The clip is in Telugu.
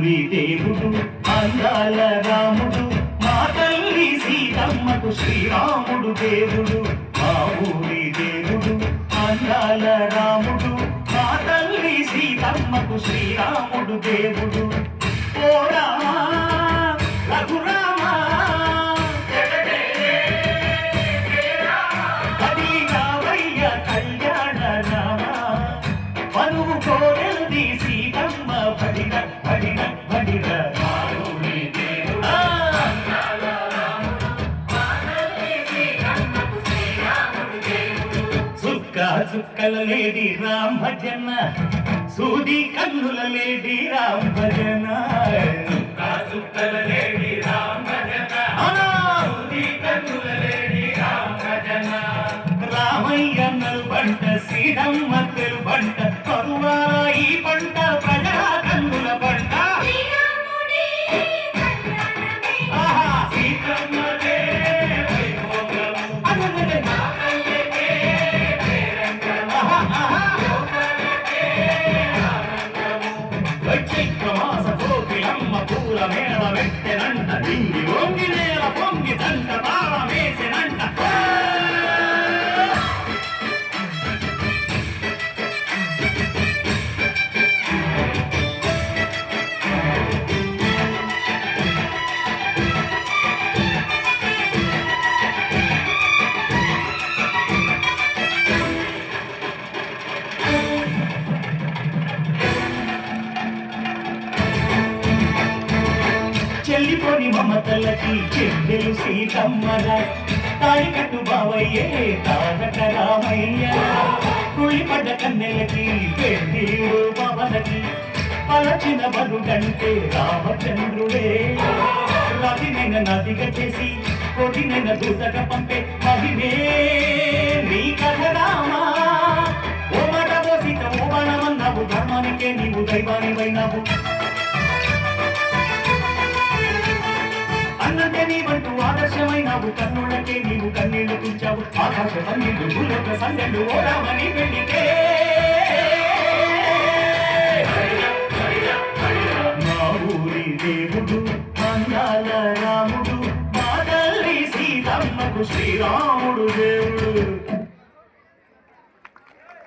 ఊరి దేవుడు అందాల రాముడు మా తల్లి సీతమ్మకు శ్రీరాముడు దేవుడు మా ఊరి దేవుడు అందాల రాముడు మా తల్లి సీతమ్మకు శ్రీరాముడు దేవుడు ఓ రామా రఘురామా కదిలి రావయ్య కళ్యాణ రామా పనువు కోరెల్ది సీతమ్మ పడిన పడిన పడిన చుక్కల లేడి రామ్ భజన సూది కన్నుల లేడి రామ్ భజన చుక్కల లేడి రామ్ భజన సూది కన్నుల లేడి రామ్ భజన రామయ్య నలుబంట శ్రీరమ్మ తెలుబంట కరువాల ఈ పంట ప్రజా కన్నుల పంట చైత్రమాస కోకిలమ్మ పూల మేళ వెట్టెనంట దింగి వంగి నేల పొంగి దంట తాళమేసెనంట చెల్లిపోని మమతలకి చెల్లెలు సీతమ్మరా తాడికట్టు బావయ్యే తారక రామయ్య కుళ్ళిపడ్డ కన్నెలకి పెళ్ళిడు పవనకి పలచిన బరుగంటే రామచంద్రుడే రవినైన నదిగా చేసి కొడినైన దూతగా పంపే మహిమే నీ కథ రామా ఓ మాట పోసిత ఓ బాణమన్నావు ధర్మానికే నీవు దైవానివైనావు అన్నంటే నీవంటూ ఆదర్శమైనావు కన్నులకే నీవు కన్నీళ్లు తుంచావు ఆకాశ పన్నీళ్లు భూలోక సందెళ్ళు ఓరామని పెళ్లికే మా ఊరి దేవుడు అందాల రాముడు మా తల్లి సీతమ్మకు శ్రీరామ్